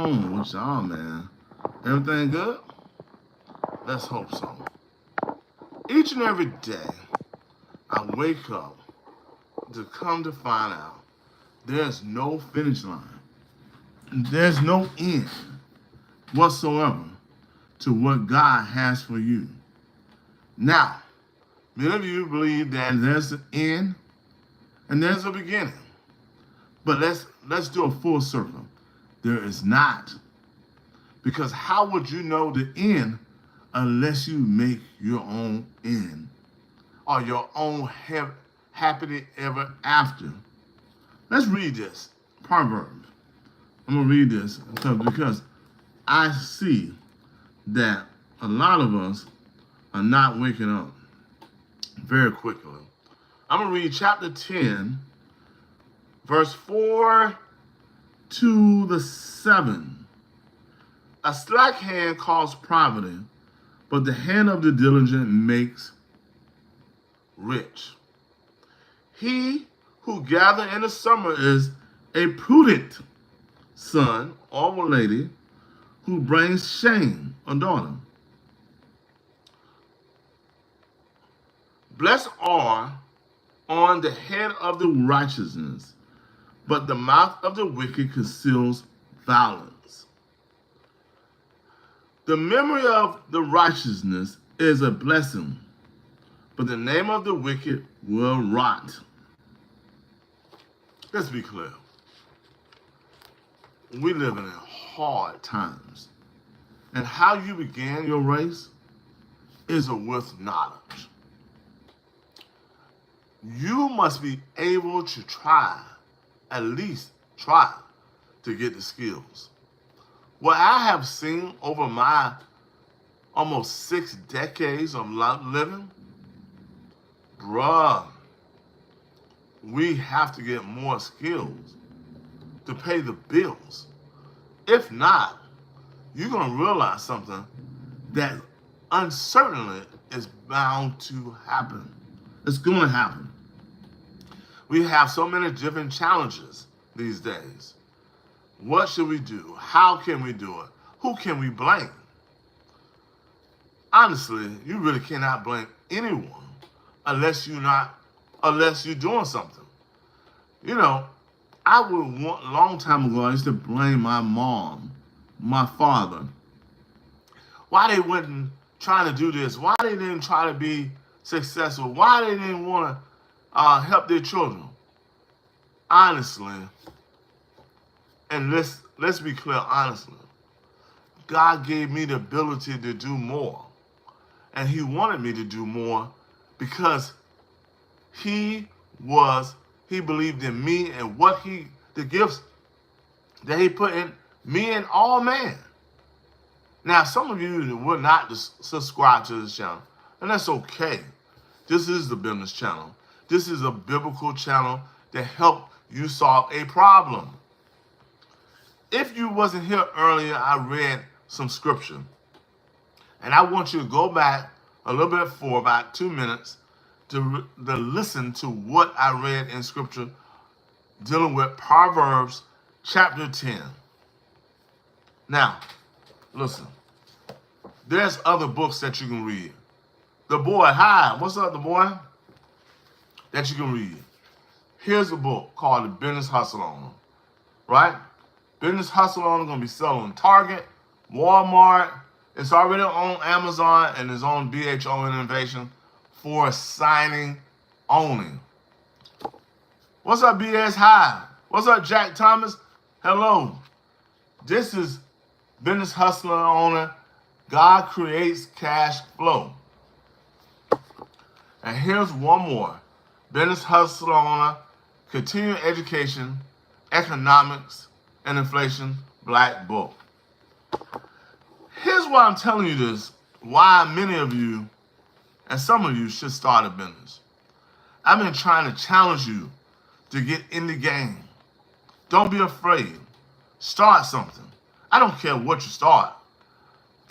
on with y'all, man? Everything good? Let's hope so. Each and every day, I wake up to come to find out there's no finish line. There's no end whatsoever to what God has for you. Now, many of you believe that there's an end and there's a beginning. But let's do a full circle. There is not. Because how would you know the end unless you make your own end or your own happily ever after? Let's read this. Proverbs. I'm going to read this because I see that a lot of us are not waking up very quickly. I'm going to read chapter 10, verse 4 to the 7. A slack hand causes poverty, but the hand of the diligent makes rich. He who gathers in the summer is a prudent son or lady who brings shame, a daughter. Blessed are on the head of the righteousness, but the mouth of the wicked conceals violence. The memory of the righteousness is a blessing, but the name of the wicked will rot. Let's be clear. We live in hard times. And how you began your race is with knowledge. You must be able to try, at least try, to get the skills. What I have seen over my almost 6 decades of living, bruh, we have to get more skills to pay the bills. If not, you're going to realize something that uncertainly is bound to happen. It's going to happen. We have so many different challenges these days. What should we do? How can we do it? Who can we blame? Honestly, you really cannot blame anyone unless you're doing something. You know, I would want, a long time ago, I used to blame my mom, my father. Why they wasn't trying to do this? Why they didn't try to be successful? Why they didn't want to help their children? Honestly, and let's be clear, honestly, God gave me the ability to do more. And he wanted me to do more because he believed in me and the gifts that he put in me and all man. Now, some of you will not subscribe to this channel, and that's okay. This is the business channel. This is a biblical channel that help you solve a problem. If you wasn't here earlier, I read some scripture. And I want you to go back a little bit for about 2 minutes to listen to what I read in scripture dealing with Proverbs chapter 10. Now, listen. There's other books that you can read. The Boy, hi, what's up, The Boy? That you can read. Here's a book called The Business Hustle Owner, right? Business Hustle Owner going to be selling Target, Walmart. It's already on Amazon and is on BHO Innovation for signing only. What's up, BS? Hi. What's up, Jack Thomas? Hello. This is Business Hustler Owner. God creates cash flow. And here's one more. Business Hustler Owner, Continuing Education, Economics, and Inflation, Black Book. Here's why I'm telling you this, why many of you and some of you should start a business. I've been trying to challenge you to get in the game. Don't be afraid. Start something. I don't care what you start.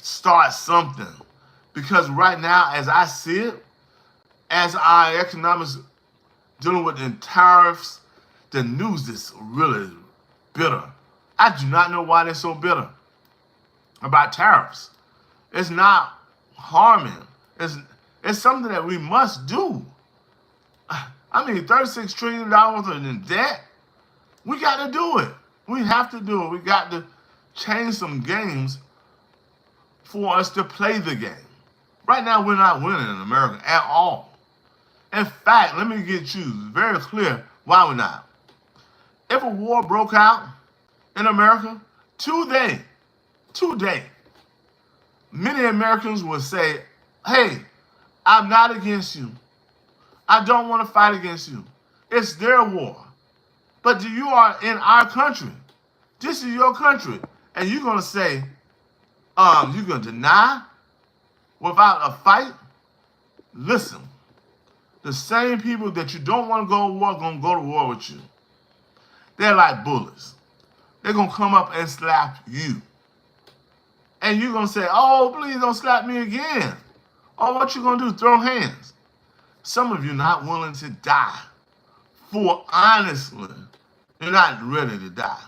Start something. Because right now, as I see it, as our economics dealing with the tariffs, the news is really bitter. I do not know why they're so bitter about tariffs. It's not harming. It's something that we must do. I mean, $36 trillion in debt. We got to do it. We have to do it. We got to change some games for us to play the game. Right now, we're not winning in America at all. In fact, let me get you very clear why we're not. If a war broke out in America today, many Americans would say, hey, I'm not against you. I don't want to fight against you. It's their war. But you are in our country. This is your country. And you're going to say, you're going to deny without a fight? Listen, the same people that you don't want to go to war are going to go to war with you. They're like bullies. They're going to come up and slap you. And you're going to say, oh, please don't slap me again. Oh, what you going to do? Throw hands. Some of you not willing to die for honestly. You're not ready to die.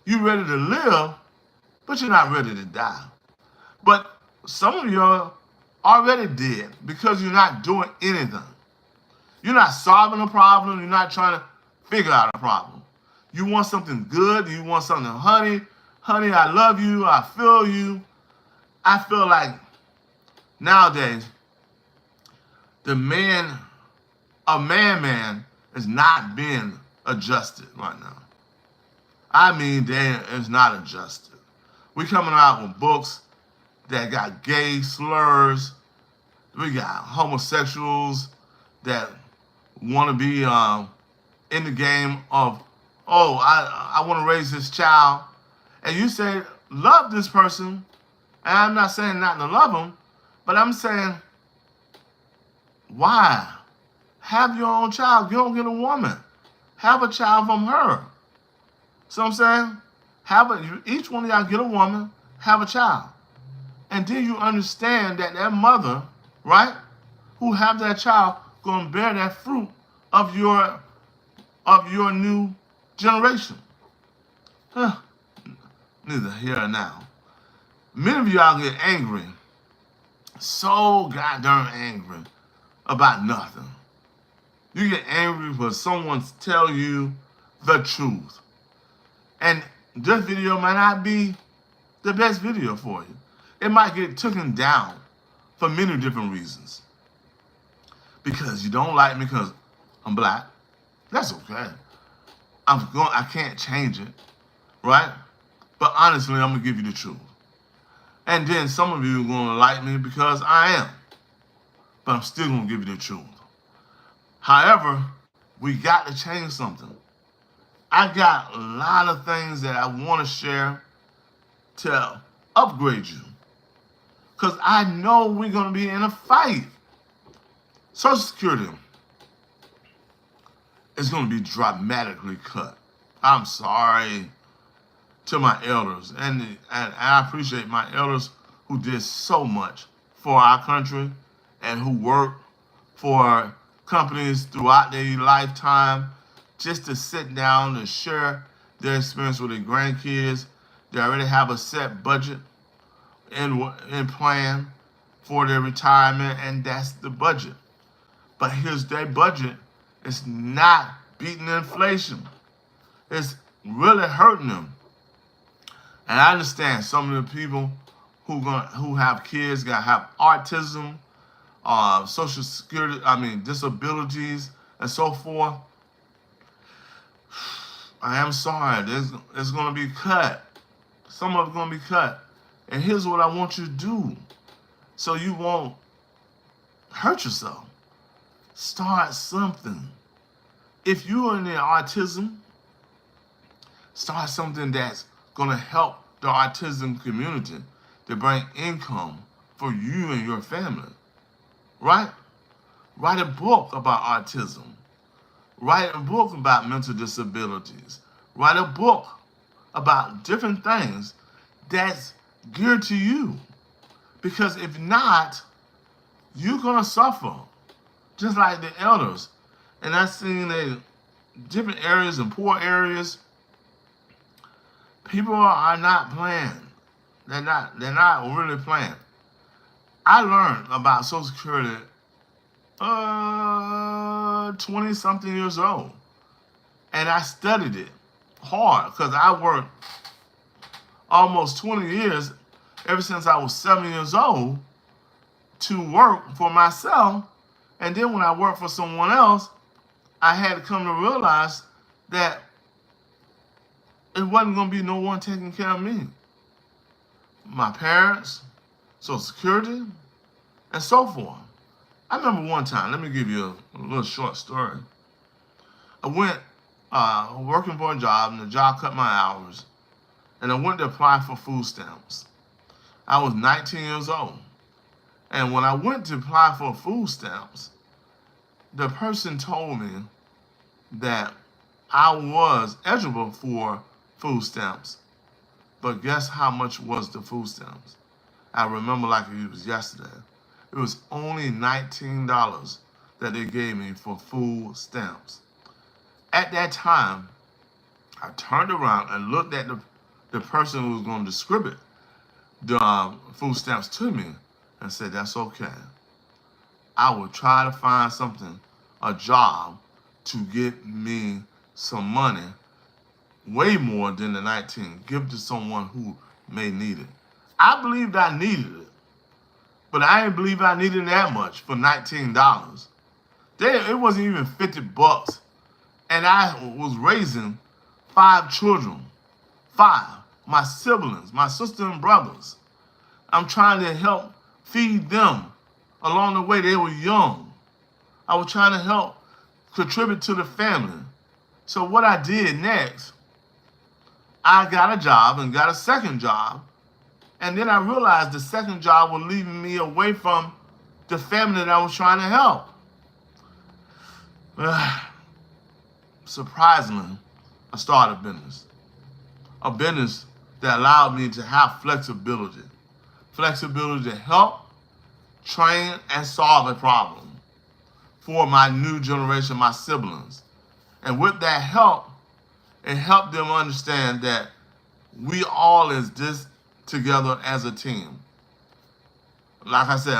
You're ready to live, but you're not ready to die. But some of you are already dead because you're not doing anything. You're not solving a problem. You're not trying to figure out a problem. You want something good. You want something, honey, I love you. I feel you. I feel like nowadays, a man is not being adjusted right now. I mean, it's not adjusted. We coming out with books that got gay slurs. We got homosexuals that want to be in the game of, oh, I want to raise this child. And you say, love this person. And I'm not saying not to love them, but I'm saying, why? Have your own child. You don't get a woman. Have a child from her. So I'm saying, each one of y'all get a woman, have a child. And then you understand that mother, right, who have that child, going to bear that fruit of your new generation. Neither here or now. Many of y'all get angry, so goddamn angry about nothing. You get angry when someone tell you the truth. And this video might not be the best video for you. It might get taken down for many different reasons. Because you don't like me because I'm black. That's okay. I can't change it, right? But honestly, I'm going to give you the truth. And then some of you are going to like me because I am. But I'm still going to give you the truth. However, we got to change something. I got a lot of things that I want to share to upgrade you. Because I know we're going to be in a fight. Social Security is going to be dramatically cut. I'm sorry to my elders. And I appreciate my elders who did so much for our country and who worked for companies throughout their lifetime just to sit down and share their experience with their grandkids. They already have a set budget and plan for their retirement, and that's the budget. But here's their budget. It's not beating inflation. It's really hurting them. And I understand some of the people who have kids got have autism, social security, disabilities, and so forth. I am sorry. It's going to be cut. Some of it's going to be cut. And here's what I want you to do so you won't hurt yourself. Start something. If you're in the autism, start something that's going to help the autism community to bring income for you and your family. Right? Write a book about autism. Write a book about mental disabilities. Write a book about different things that's geared to you. Because if not, you're going to suffer. Just like the elders. And I've seen different areas and poor areas People are not playing. They're not really playing. I learned about Social Security 20 something years old. And I studied it hard because I worked almost 20 years ever since I was 7 years old to work for myself. And then when I worked for someone else, I had to come to realize that it wasn't going to be no one taking care of me. My parents, Social Security, and so forth. I remember one time, let me give you a little short story. I went working for a job, and the job cut my hours, and I went to apply for food stamps. I was 19 years old. And when I went to apply for food stamps, the person told me that I was eligible for food stamps. But guess how much was the food stamps? I remember like it was yesterday. It was only $19 that they gave me for food stamps. At that time, I turned around and looked at the person who was going to distribute the food stamps to me and said, that's okay. I will try to find something, a job, to get me some money, way more than the 19, give it to someone who may need it. I believed I needed it, but I didn't believe I needed that much for $19. It wasn't even $50. And I was raising 5 children, 5, my siblings, my sister and brothers. I'm trying to help feed them along the way. They were young. I was trying to help contribute to the family. So what I did next, I got a job and got a second job. And then I realized the second job was leaving me away from the family that I was trying to help. Surprisingly, I started a business that allowed me to have flexibility to help, train, and solve a problem for my new generation, my siblings. And with that help, it helped them understand that we all is this together as a team. Like I said,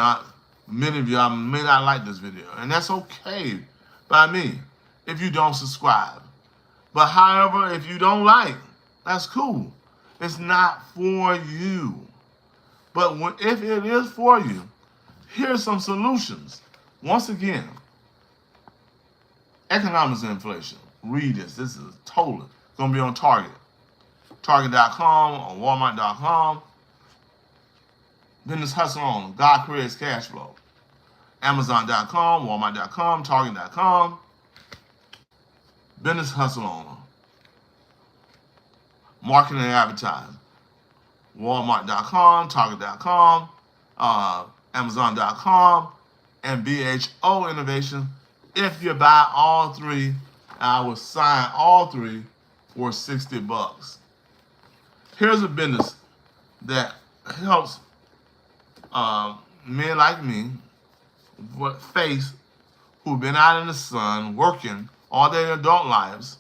many of you may not like this video, and that's okay by me if you don't subscribe. But however, if you don't like, that's cool. It's not for you. But if it is for you, here's some solutions. Once again, economics and inflation. Read this. This is totally going to be on Target. Target.com or Walmart.com. Business Hustle on God Creates Cash Flow. Amazon.com, Walmart.com, Target.com. Business Hustle on marketing and advertising. Walmart.com, Target.com, Amazon.com, and BHO Innovation. If you buy all 3, I will sign all 3 for $60. Here's a business that helps men like me, who've been out in the sun working all their adult lives,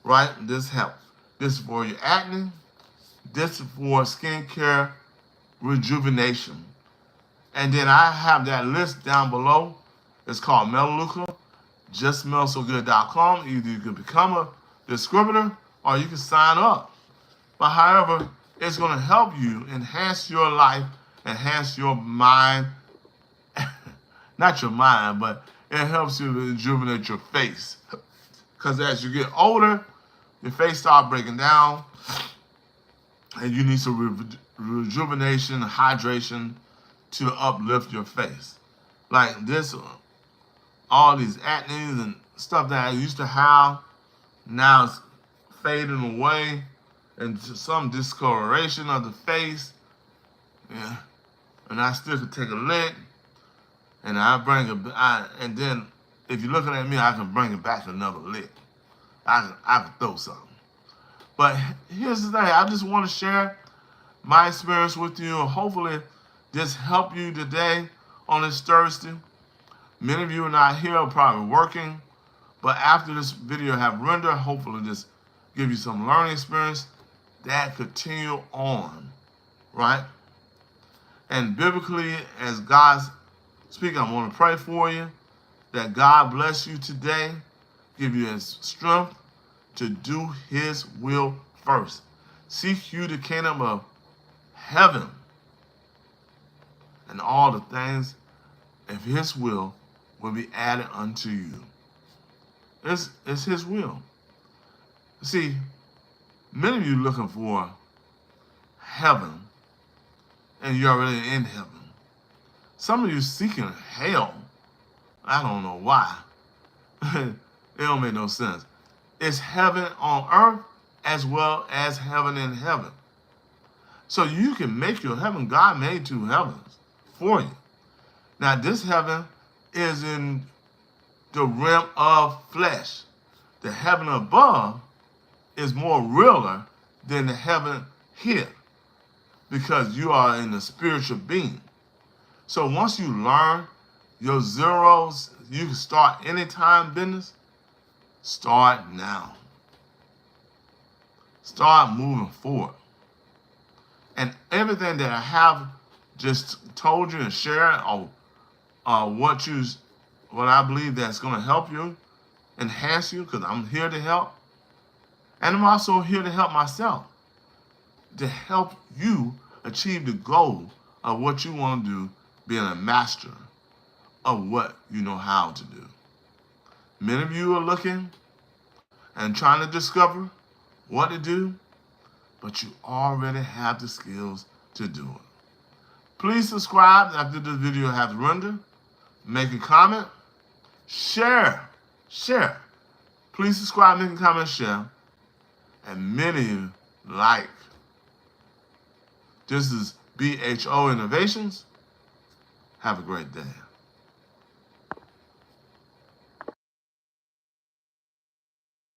right? This helps. This is for your acne. This is for skincare rejuvenation. And then I have that list down below. It's called Melaleuca. JustSmellSoGood.com. Either you can become a distributor or you can sign up. But however, it's going to help you enhance your life, enhance your mind. Not your mind, but it helps you to rejuvenate your face. Because as you get older, your face starts breaking down, and you need some rejuvenation and hydration to uplift your face. Like this, all these acne and stuff that I used to have, now it's fading away, and some discoloration of the face. Yeah, and I still could take a lick, and and then if you're looking at me, I can bring it back another lick. I can throw something. But here's the thing, I just want to share my experience with you, and hopefully this help you today on this Thursday. Many of you are not here, probably working, but after this video have rendered, hopefully this give you some learning experience that continue on, right? And biblically, as God's speaking, I want to pray for you that God bless you today, give you his strength to do his will first. Seek you the kingdom of heaven, and all the things of his will be added unto you. It's his will. See, many of you looking for heaven, and you're already in heaven. Some of you seeking hell. I don't know why. It don't make no sense. It's heaven on earth as well as heaven in heaven. So you can make your heaven. God made two heavens for you. Now this heaven is in the realm of flesh. The heaven above is more realer than the heaven here, because you are in the spiritual being. So once you learn your zeros, you can start anytime business. Start now. Start moving forward. And everything that I have just told you and shared, or what I believe that's going to help you, enhance you, because I'm here to help. And I'm also here to help myself, to help you achieve the goal of what you want to do, being a master of what you know how to do. Many of you are looking and trying to discover what to do, but you already have the skills to do it. Please subscribe after this video has rendered. Make a comment. Share. Please subscribe, make a comment, share. And many like. This is BHO Innovations. Have a great day.